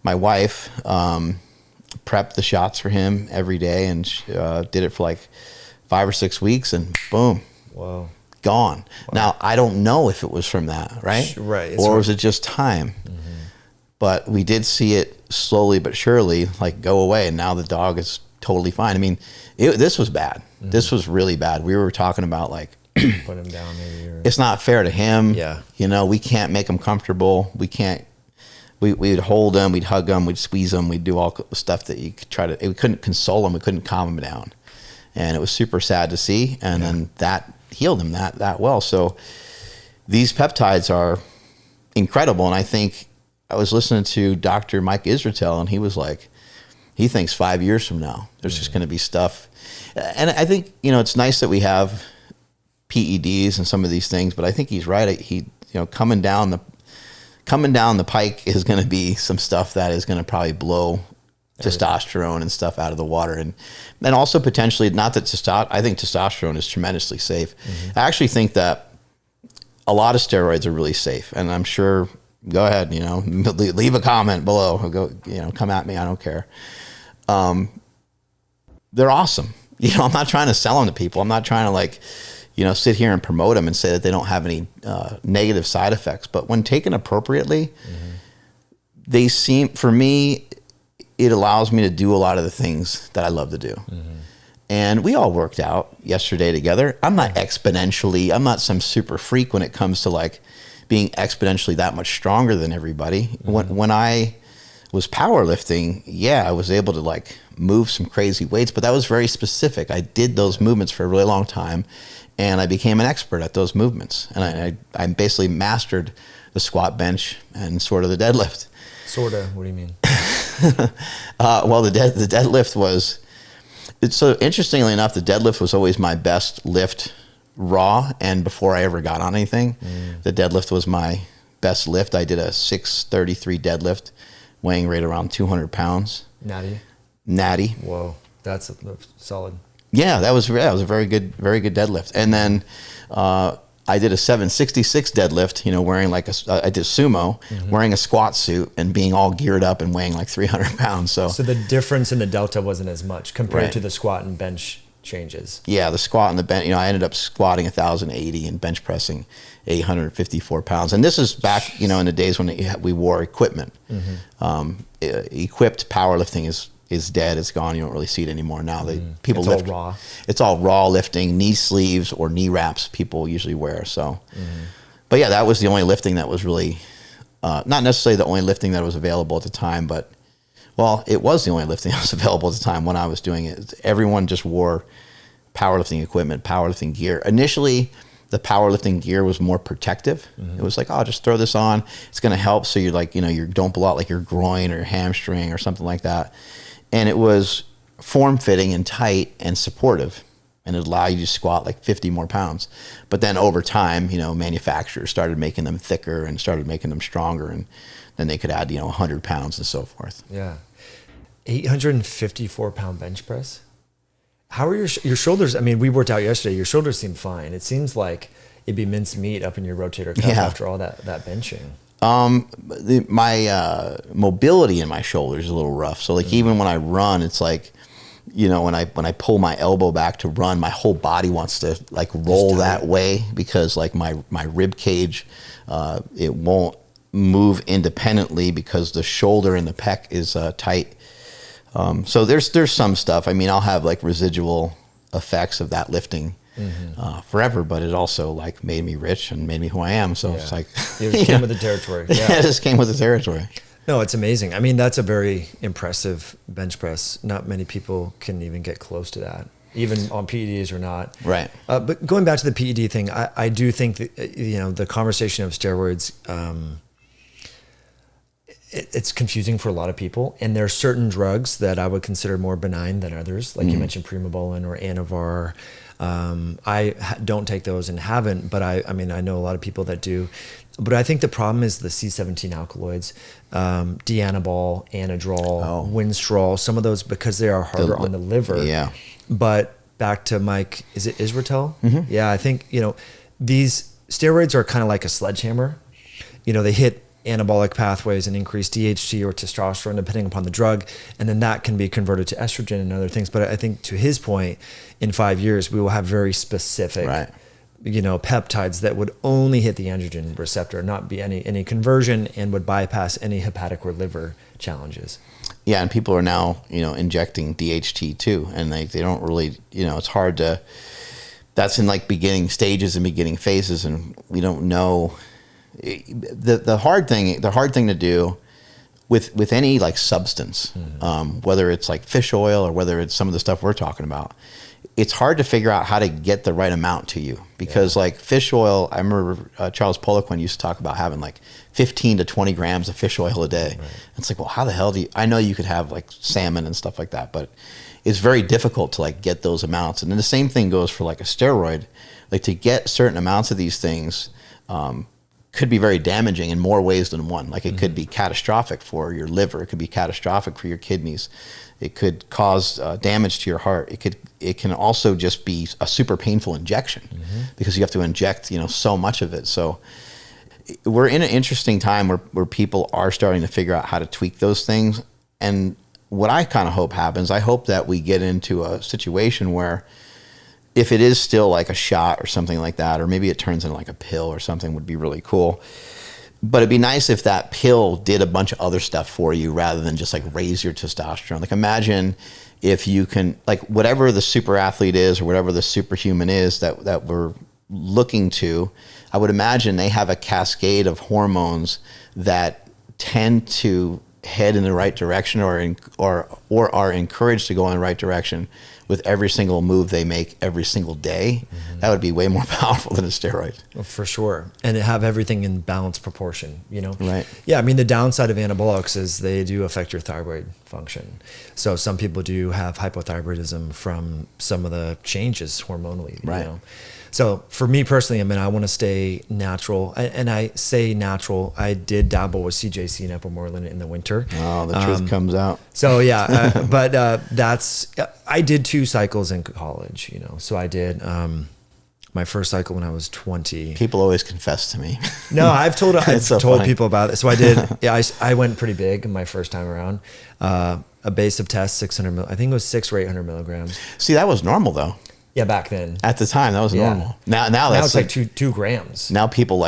my wife prepped the shots for him every day, and did it for like 5 or 6 weeks, and boom, gone. Wow. Now I don't know if it was from that, right? Or was it just time? But we did see it slowly but surely like go away, and now the dog is totally fine. I mean, this was bad. This was really bad. We were talking about like put him down maybe. It's not fair to him. Yeah. We can't make him comfortable. We'd hold him, we'd hug him, we'd squeeze him, we'd do all the stuff that you could try to, we couldn't console him, we couldn't calm him down. And it was super sad to see. And then that healed him that well. So these peptides are incredible. And I think I was listening to Dr. Mike Israetel, and he was like, he thinks 5 years from now, there's just going to be stuff. And I think, it's nice that we have PEDs and some of these things, but I think he's right. Coming down the pike is going to be some stuff that is going to probably blow testosterone and stuff out of the water. And also potentially, not that I think testosterone is tremendously safe. I actually think that a lot of steroids are really safe. And I'm sure, go ahead, leave a comment below. Go, come at me. I don't care. They're awesome. I'm not trying to sell them to people. I'm not trying to sit here and promote them and say that they don't have any negative side effects. But when taken appropriately, they seem, for me, it allows me to do a lot of the things that I love to do. And we all worked out yesterday together. I'm not I'm not some super freak when it comes to being exponentially that much stronger than everybody. When I was powerlifting, I was able to move some crazy weights, but that was very specific. I did those movements for a really long time, and I became an expert at those movements. And I basically mastered the squat, bench, and sort of the deadlift. Sort of, what do you mean? Well, the deadlift was, so interestingly enough, the deadlift was always my best lift raw, and before I ever got on anything, the deadlift was my best lift. I did a 633 deadlift, weighing right around 200 pounds. Natty. Whoa, that's solid. Yeah, that was a very good deadlift. And then I did a 766 deadlift, wearing I did sumo, wearing a squat suit and being all geared up and weighing 300 pounds. So the difference in the delta wasn't as much compared to the squat and bench changes. Yeah, the squat and the bench, I ended up squatting 1,080 and bench pressing 854 pounds. And this is back, in the days when we wore equipment. Equipped powerlifting is dead. It's gone. You don't really see it anymore now. People it's lift. All raw. It's all raw lifting, knee sleeves or knee wraps people usually wear. So, but yeah, that was the only lifting that was really, not necessarily the only lifting that was available at the time, but it was the only lifting that was available at the time when I was doing it. Everyone just wore powerlifting equipment, powerlifting gear. Initially, the powerlifting gear was more protective. It was just throw this on. It's going to help. So you're you don't blow out your groin or hamstring or something like that. And it was form-fitting and tight and supportive, and it allowed you to squat 50 more pounds. But then over time, manufacturers started making them thicker and started making them stronger, and then they could add, 100 pounds and so forth. Yeah. 854-pound bench press? How are your shoulders? I mean, we worked out yesterday. Your shoulders seem fine. It seems like it'd be minced meat up in your rotator cuff after all that benching. My mobility in my shoulders is a little rough. So even when I run, it's when I pull my elbow back to run, my whole body wants to roll that way because my rib cage, it won't move independently because the shoulder and the pec is tight. So there's some stuff. I mean, I'll have residual effects of that lifting forever, but it also made me rich and made me who I am. So it's it came with the territory. Yeah, it just came with the territory. No, it's amazing. I mean, that's a very impressive bench press. Not many people can even get close to that, even on PEDs or not. Right. But going back to the PED thing, I do think that, the conversation of steroids, it's confusing for a lot of people. And there are certain drugs that I would consider more benign than others. You mentioned Primobolan or Anavar. I don't take those and haven't, but I mean, I know a lot of people that do. But I think the problem is the C17 alkaloids, Dianabol, Anadrol, Winstrol, some of those, because they are harder on the liver. Yeah. But back to Mike, is it Israel? Yeah, I think, these steroids are kind of like a sledgehammer. They hit anabolic pathways and increase DHEA or testosterone depending upon the drug, and then that can be converted to estrogen and other things. But I think to his point, in 5 years we will have very specific peptides that would only hit the androgen receptor, not be any conversion, and would bypass any hepatic or liver challenges. Yeah, and people are now injecting DHT too, and they don't really it's hard to. That's in beginning stages and beginning phases, and we don't know. The hard thing to do with any substance, whether it's fish oil or whether it's some of the stuff we're talking about, it's hard to figure out how to get the right amount to you because fish oil, I remember Charles Poliquin used to talk about having 15 to 20 grams of fish oil a day. Right. It's well, how the hell do you, I know you could have salmon and stuff like that, but it's very difficult to get those amounts. And then the same thing goes for a steroid, to get certain amounts of these things, could be very damaging in more ways than one. Like it could be catastrophic for your liver. It could be catastrophic for your kidneys. It could cause damage to your heart. It can also just be a super painful injection because you have to inject, so much of it. So we're in an interesting time where people are starting to figure out how to tweak those things. And what I kind of hope happens, I hope that we get into a situation where if it is still like a shot or something like that, or maybe it turns into like a pill or something, would be really cool. But it'd be nice if that pill did a bunch of other stuff for you rather than just like raise your testosterone. Like imagine if you can, like whatever the super athlete is or whatever the superhuman is that we're looking to, I would imagine they have a cascade of hormones that tend to head in the right direction or are encouraged to go in the right direction with every single move they make every single day. That would be way more powerful than a steroid. Well, for sure. And to have everything in balanced proportion, Right. Yeah, I mean, the downside of anabolics is they do affect your thyroid function. So some people do have hypothyroidism from some of the changes hormonally, Right. So for me personally, I mean, I want to stay natural. And I say natural, I did dabble with CJC and Epomorlin in the winter. Oh, the truth comes out. So yeah, but I did 2 cycles in college, So I did my first cycle when I was 20. People always confess to me. No, I've told so funny. people about it. So I did. Yeah, I went pretty big my first time around. A base of test 600. I think it was 600 or 800 milligrams. See, that was normal though. Yeah, back then. At the time, that was normal. Now it's that's like 2 grams. Now people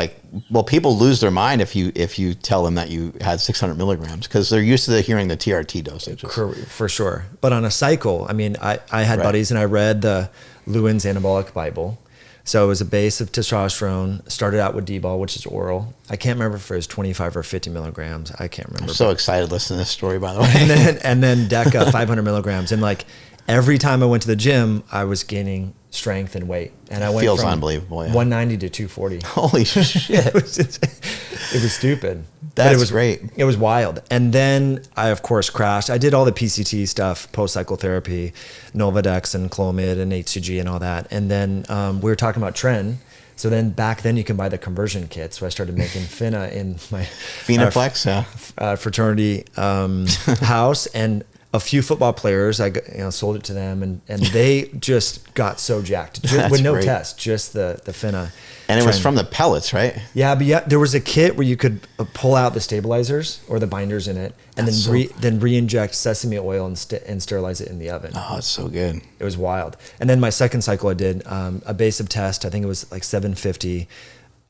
people lose their mind if you tell them that you had 600 milligrams because they're used to hearing the TRT dosages. For sure. But on a cycle, I mean, I had buddies and I read the Lewin's Anabolic Bible. So it was a base of testosterone, started out with D-ball, which is oral. I can't remember if it was 25 or 50 milligrams. I can't remember. I'm so excited listening to this story, by the way. And then DECA, 500 milligrams. And like every time I went to the gym, I was gaining strength and weight. And I went Feels from unbelievable, yeah. 190 to 240. Holy shit. It was stupid. That's it was great. It was wild. And then I, of course, crashed. I did all the PCT stuff, post-cycle therapy, Nolvadex and Clomid and HCG and all that. And then we were talking about tren. So then back then you can buy the conversion kit. So I started making Finna in my Phenoplex, fraternity house. And a few football players, I sold it to them, and they just got so jacked with no test, just the Finna. And it was from the pellets, right? Yeah, but there was a kit where you could pull out the stabilizers or the binders in it, and then re-inject sesame oil and sterilize it in the oven. Oh, it's so good. It was wild. And then my second cycle, I did a base of test. I think it was like 750.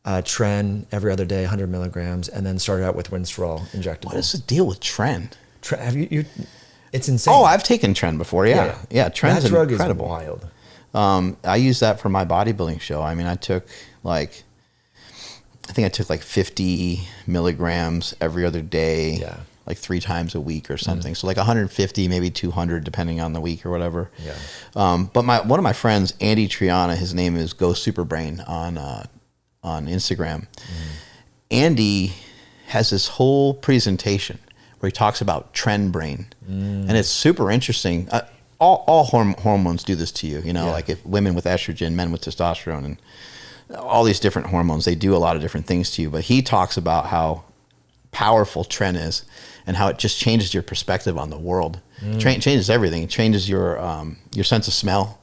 Tren every other day, 100 milligrams, and then started out with Winstrol injectable. What is the deal with tren? Have you? It's insane. Oh, I've taken tren before. Yeah. Tren's that drug incredible. Is wild. I used that for my bodybuilding show. I mean, I think I took like 50 milligrams every other day, like 3 times a week or something. So like 150, maybe 200, depending on the week or whatever. Yeah. But one of my friends, Andy Triana, his name is Go Superbrain on Instagram. Andy has this whole presentation where he talks about trend brain, and it's super interesting. All hormones do this to you, like if women with estrogen, men with testosterone, and all these different hormones, they do a lot of different things to you. But he talks about how powerful tren is and how it just changes your perspective on the world. Changes everything. It changes your sense of smell.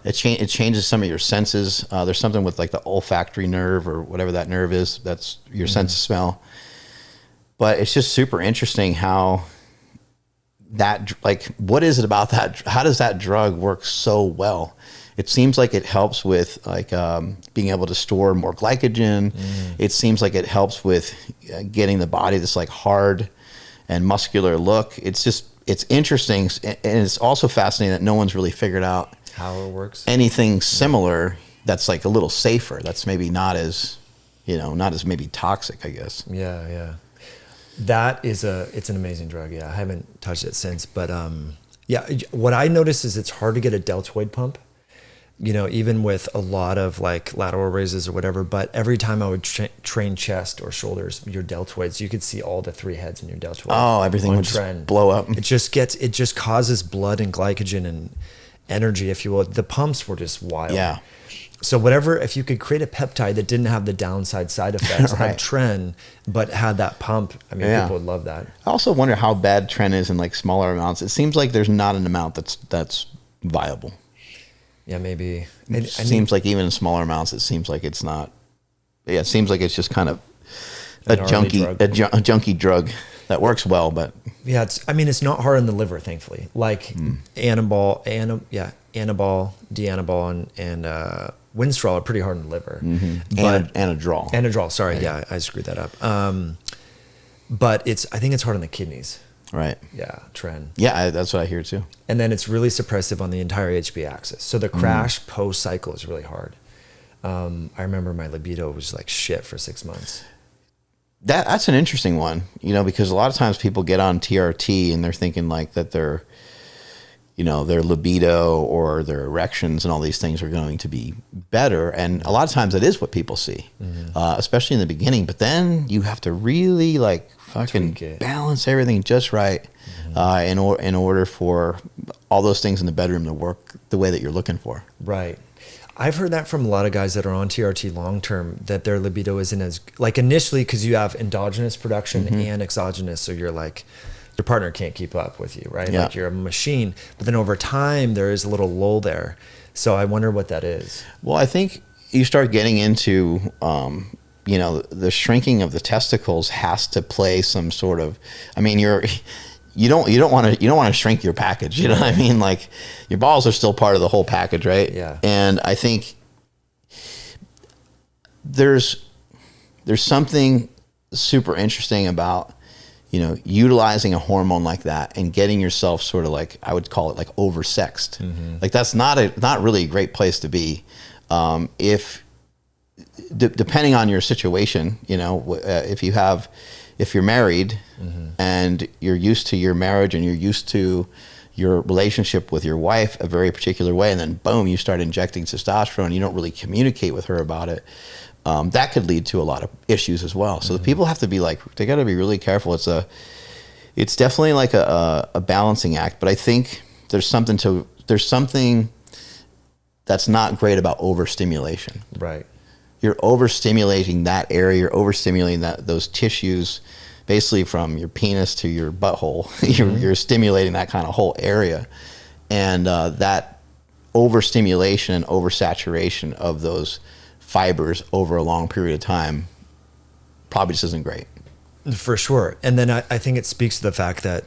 It changes some of your senses. There's something with like the olfactory nerve or whatever that nerve is. That's your sense of smell. But it's just super interesting how that, like, what is it about that? How does that drug work so well? It seems like it helps with like being able to store more glycogen. It seems like it helps with getting the body this like hard and muscular look. It's interesting. And it's also fascinating that no one's really figured out how it works. Anything similar that's like a little safer. That's maybe not as maybe toxic, I guess. Yeah. That is it's an amazing drug. Yeah, I haven't touched it since, but what I notice is it's hard to get a deltoid pump. Even with a lot of like lateral raises or whatever. But every time I would train chest or shoulders, your deltoids, you could see all the 3 heads in your deltoid. Oh, everything would just blow up. It just causes blood and glycogen energy, if you will. The pumps were just wild. Yeah. So whatever, if you could create a peptide that didn't have the downside side effects Right. of tren, but had that pump, I mean, Yeah. people would love that. I also wonder how bad tren is in like smaller amounts. It seems like there's not an amount that's viable. Yeah, maybe. It seems like even in smaller amounts, it seems like it's not. Yeah, it seems like it's just kind of a junky drug that works well, but yeah, it's not hard on the liver, thankfully. Like Anabol, D-Anabol, and Winstrol are pretty hard on the liver. But Anadrol, sorry, right. Yeah, I screwed that up. But I think it's hard on the kidneys. Right. Yeah, tren. Yeah, that's what I hear too. And then it's really suppressive on the entire HB axis. So the crash post cycle is really hard. I remember my libido was like shit for 6 months. That's an interesting one, because a lot of times people get on TRT and they're thinking like that their libido or their erections and all these things are going to be better. And a lot of times that is what people see, especially in the beginning. But then you have to really like fucking balance everything just right in order for all those things in the bedroom to work the way that you're looking for. Right. I've heard that from a lot of guys that are on TRT long term, that their libido isn't as like initially, because you have endogenous production and exogenous, so you're like your partner can't keep up with you, right? Yeah. Like you're a machine. But then over time there is a little lull there. So I wonder what that is. Well, I think you start getting into the shrinking of the testicles has to play some sort of, I mean, you don't want to shrink your package, you know what I mean? Like your balls are still part of the whole package, right? Yeah. And I think there's something super interesting about utilizing a hormone like that and getting yourself sort of like, I would call it like oversexed. Like that's not really a great place to be. Depending on your situation, if you're married and you're used to your marriage and you're used to your relationship with your wife a very particular way, and then boom, you start injecting testosterone, you don't really communicate with her about it, that could lead to a lot of issues as well. So the people have to be like, they got to be really careful. It's definitely like a balancing act, but I think there's something that's not great about overstimulation. Right. You're overstimulating that area, you're overstimulating those tissues, basically from your penis to your butthole. You're stimulating that kind of whole area. And that overstimulation and oversaturation of those fibers over a long period of time probably just isn't great. For sure. And then I think it speaks to the fact that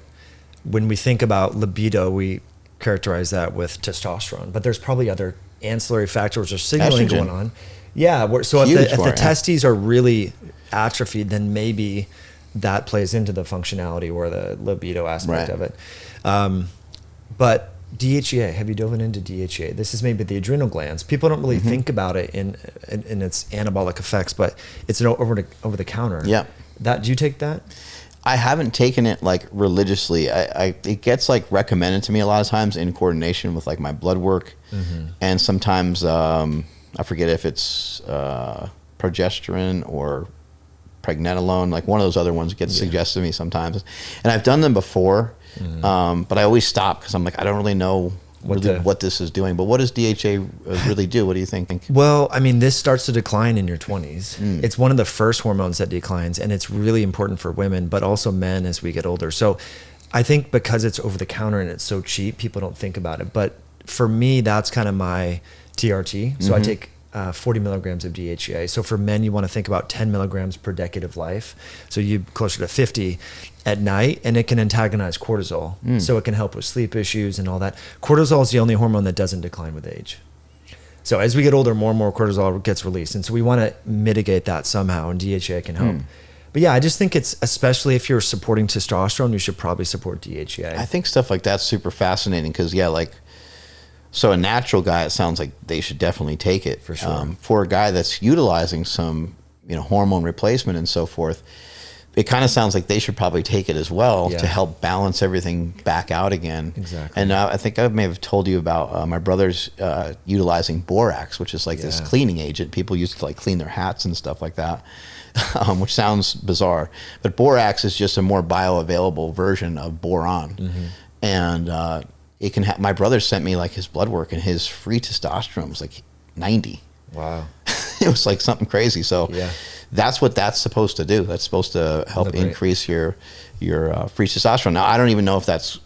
when we think about libido, we characterize that with testosterone, but there's probably other ancillary factors or signaling going on. Yeah. So if the testes are really atrophied, then maybe that plays into the functionality or the libido aspect of it. But DHEA, have you dove into DHEA? This is maybe the adrenal glands. People don't really think about it in its anabolic effects, but it's an over the counter. Yeah. Do you take that? I haven't taken it like religiously. It gets like recommended to me a lot of times in coordination with like my blood work, and sometimes I forget if it's progesterone or pregnenolone, like one of those other ones gets suggested to me sometimes. And I've done them before, but I always stop because I'm like, I don't really know what this is doing. But what does DHA really do? What do you think? Well, I mean, this starts to decline in your 20s. It's one of the first hormones that declines, and it's really important for women, but also men as we get older. So I think because it's over the counter and it's so cheap, people don't think about it. But for me, that's kind of my TRT. So I take 40 milligrams of DHEA. So for men, you want to think about 10 milligrams per decade of life. So you closer to 50 at night, and it can antagonize cortisol. So it can help with sleep issues and all that. Cortisol is the only hormone that doesn't decline with age. So as we get older, more and more cortisol gets released. And so we want to mitigate that somehow, and DHEA can help. But yeah, I just think it's, especially if you're supporting testosterone, you should probably support DHEA. I think stuff like that's super fascinating because, so a natural guy, it sounds like they should definitely take it. For sure. For a guy that's utilizing some, hormone replacement and so forth, it kind of sounds like they should probably take it as well to help balance everything back out again. Exactly. And I think I may have told you about my brother's utilizing borax, which is like this cleaning agent. People used to like clean their hats and stuff like that, which sounds bizarre. But borax is just a more bioavailable version of boron. And it can my brother sent me like his blood work, and his free testosterone was like 90. Wow. It was like something crazy. So that's what that's supposed to do. That's supposed to help increase your free testosterone. Now, I don't even know if that's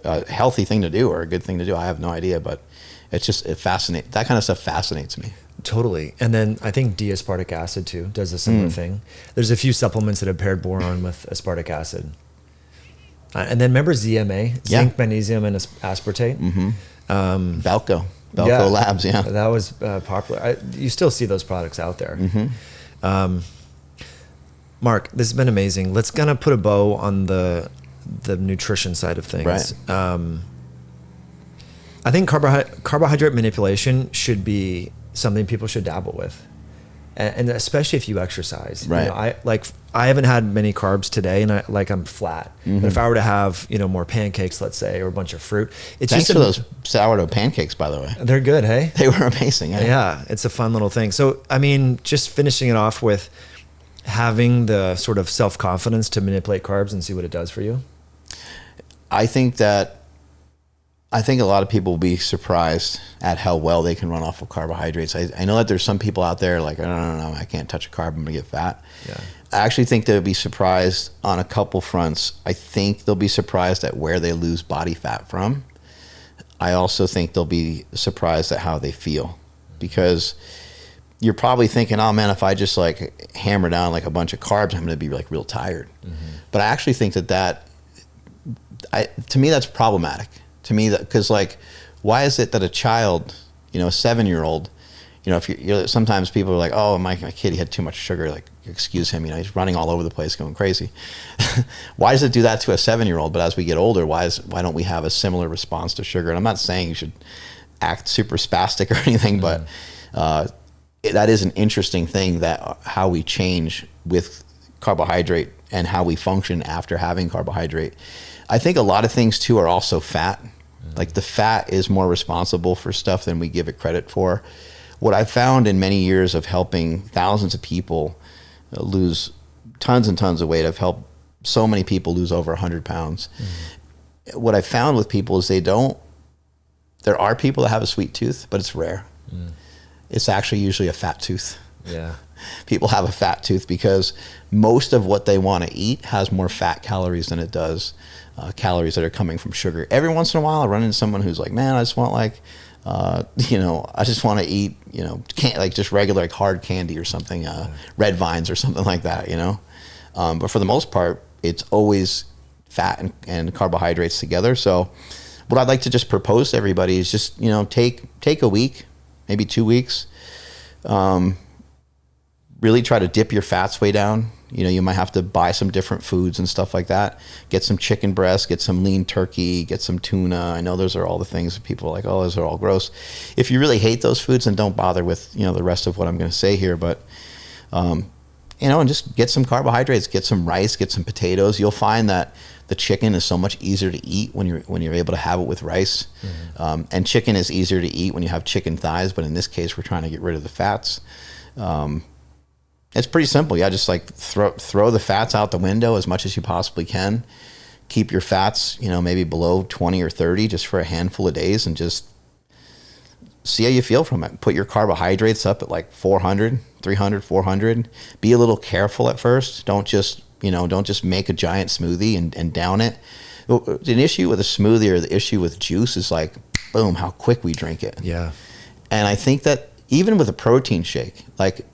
a healthy thing to do or a good thing to do. I have no idea, but it's just, that kind of stuff fascinates me. Totally. And then I think D-Aspartic acid too does a similar thing. There's a few supplements that have paired boron with aspartic acid. And then remember ZMA, zinc, magnesium, and aspartate? Balco Labs, That was popular. You still see those products out there. Mark, this has been amazing. Let's kind of put a bow on the nutrition side of things. Right. I think carbohydrate manipulation should be something people should dabble with, and especially if you exercise. Right. You know, I haven't had many carbs today, and I'm flat. But if I were to have more pancakes, let's say, or a bunch of fruit, it's Thanks for those sourdough pancakes, by the way. They're good, hey? They were amazing. Yeah, it's a fun little thing. So I mean, just finishing it off with having the sort of self-confidence to manipulate carbs and see what it does for you. I think a lot of people will be surprised at how well they can run off of carbohydrates. I know that there's some people out there like, no, I can't touch a carb, I'm gonna get fat. Yeah. I actually think they'll be surprised on a couple fronts. I think they'll be surprised at where they lose body fat from. I also think they'll be surprised at how they feel, because you're probably thinking, oh man, if I just like hammer down like a bunch of carbs, I'm gonna be like real tired. But I actually think to me, that's problematic. To me, that because like, why is it that a child, a 7-year-old, if you're sometimes people are like, oh, my kid, he had too much sugar, like, excuse him, he's running all over the place, going crazy. Why does it do that to a 7-year-old? But as we get older, why don't we have a similar response to sugar? And I'm not saying you should act super spastic or anything, but that is an interesting thing, that how we change with carbohydrate and how we function after having carbohydrate. I think a lot of things too are also fat. Like the fat is more responsible for stuff than we give it credit for. What I've found in many years of helping thousands of people lose tons and tons of weight, I've helped so many people lose over 100 pounds. What I found with people is there are people that have a sweet tooth, but it's rare. It's actually usually a fat tooth. Yeah. People have a fat tooth because most of what they want to eat has more fat calories than it does calories that are coming from sugar. Every once in a while I run into someone who's like, man, I just want I just want to eat, just regular like hard candy or something, red vines or something like that, but for the most part, it's always fat and carbohydrates together. So what I'd like to just propose to everybody is just, take a week, maybe 2 weeks, really try to dip your fats way down. You might have to buy some different foods and stuff like that. Get some chicken breast, get some lean turkey, get some tuna. I know those are all the things that people are like, oh, those are all gross. If you really hate those foods, then don't bother with, the rest of what I'm going to say here. But, and just get some carbohydrates, get some rice, get some potatoes. You'll find that the chicken is so much easier to eat when you're able to have it with rice. And chicken is easier to eat when you have chicken thighs. But in this case, we're trying to get rid of the fats. It's pretty simple. Yeah, just like throw the fats out the window as much as you possibly can. Keep your fats, maybe below 20 or 30 just for a handful of days, and just see how you feel from it. Put your carbohydrates up at like 400, 300, 400. Be a little careful at first. Don't just make a giant smoothie and down it. An issue with a smoothie or the issue with juice is like, boom, how quick we drink it. Yeah. And I think that even with a protein shake, like,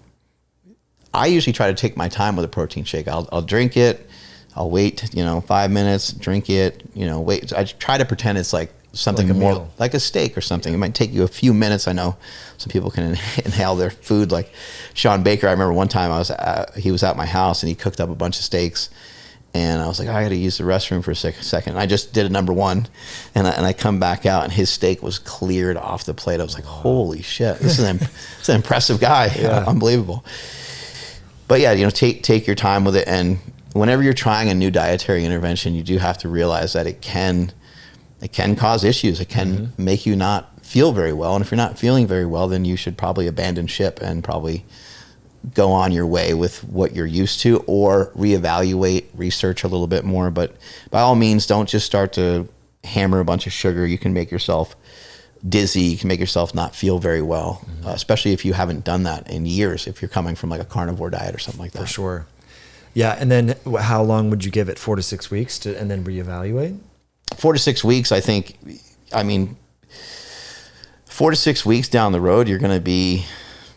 I usually try to take my time with a protein shake. I'll drink it. I'll wait, 5 minutes, drink it, wait. I try to pretend it's like something like more meal. Like a steak or something. Yeah. It might take you a few minutes. I know some people can inhale their food. Like Sean Baker, I remember one time he was at my house and he cooked up a bunch of steaks, and I was like, I got to use the restroom for a second. And I just did a number one, and I come back out and his steak was cleared off the plate. I was like, holy shit, this is an impressive guy. Yeah. Unbelievable. But yeah, take your time with it. And whenever you're trying a new dietary intervention, you do have to realize that it can cause issues. It can make you not feel very well. And if you're not feeling very well, then you should probably abandon ship and probably go on your way with what you're used to, or reevaluate, research a little bit more. But by all means, don't just start to hammer a bunch of sugar, you can make yourself dizzy, you can make yourself not feel very well, especially if you haven't done that in years, if you're coming from like a carnivore diet or something like that. For sure. Yeah. And then how long would you give it? 4 to 6 weeks and then reevaluate? 4 to 6 weeks, I think. I mean, 4 to 6 weeks down the road, you're going to be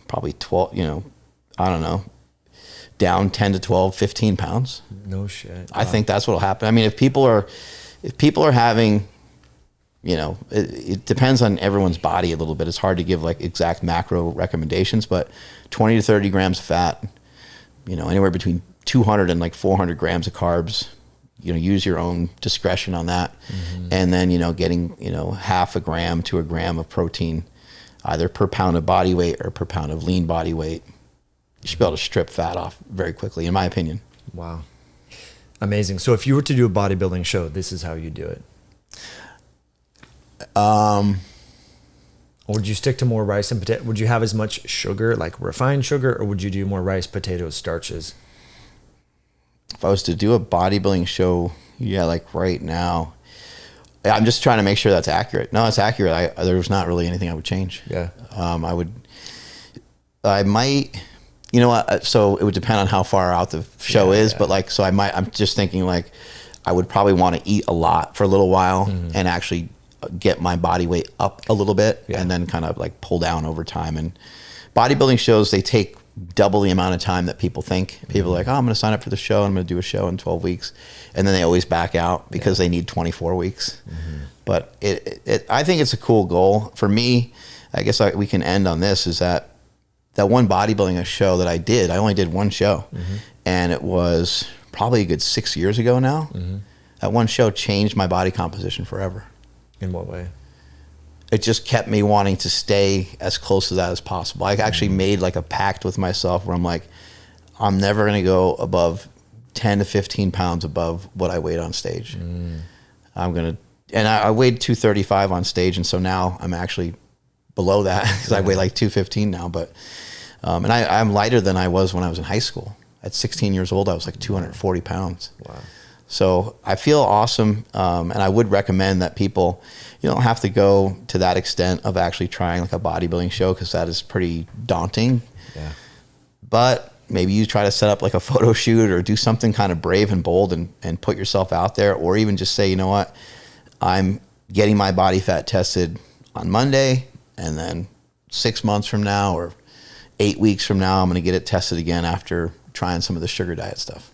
probably 12, I don't know, down 10 to 12, 15 pounds. No shit. I think that's what'll happen. I mean, if people are having, it depends on everyone's body a little bit. It's hard to give like exact macro recommendations, but 20 to 30 grams of fat, anywhere between 200 and like 400 grams of carbs, use your own discretion on that. And then, getting, half a gram to a gram of protein, either per pound of body weight or per pound of lean body weight. You should be able to strip fat off very quickly, in my opinion. Wow. Amazing. So if you were to do a bodybuilding show, this is how you do it. Or would you stick to more rice and potato? Would you have as much sugar, like refined sugar, or would you do more rice, potatoes, starches? If I was to do a bodybuilding show, like right now, I'm just trying to make sure that's accurate. No, it's accurate. There's not really anything I would change. Yeah. I might, so it would depend on how far out the show is, but like, so I'm just thinking like, I would probably want to eat a lot for a little while and actually get my body weight up a little bit and then kind of like pull down over time. And bodybuilding shows, they take double the amount of time that people think. People are like, oh, I'm going to sign up for the show. I'm going to do a show in 12 weeks. And then they always back out because they need 24 weeks. But I think it's a cool goal. For me, I guess we can end on this, is that one bodybuilding show that I only did one show. And it was probably a good 6 years ago now. That one show changed my body composition forever. In what way? It just kept me wanting to stay as close to that as possible. I actually made like a pact with myself where I'm like, I'm never going to go above 10 to 15 pounds above what I weighed on stage. I'm going to, and I weighed 235 on stage. And so now I'm actually below that because I weigh like 215 now. But, and I'm lighter than I was when I was in high school. At 16 years old, I was like 240 pounds. Wow. So I feel awesome, and I would recommend that people, you don't have to go to that extent of actually trying like a bodybuilding show, because that is pretty daunting. Yeah. But maybe you try to set up like a photo shoot or do something kind of brave and bold and put yourself out there, or even just say, you know what, I'm getting my body fat tested on Monday, and then 6 months from now or 8 weeks from now, I'm going to get it tested again after trying some of the sugar diet stuff.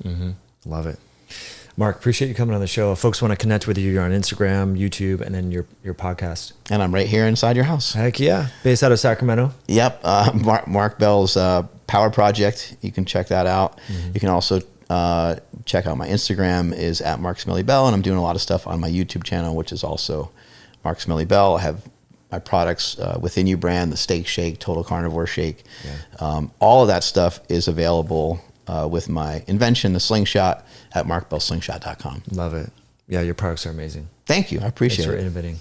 Love it. Mark, appreciate you coming on the show. If folks want to connect with you, you're on Instagram, YouTube, and then your podcast. And I'm right here inside your house. Heck yeah. Based out of Sacramento. Yep. Mark Bell's Power Project. You can check that out. You can also check out my Instagram is at Mark Smelly Bell, and I'm doing a lot of stuff on my YouTube channel, which is also Mark Smelly Bell. I have my products, Within You brand, the steak shake, total carnivore shake. All of that stuff is available with my invention, the slingshot, at markbellslingshot.com. Love it. Yeah, your products are amazing. Thank you. I appreciate it. Thanks for innovating.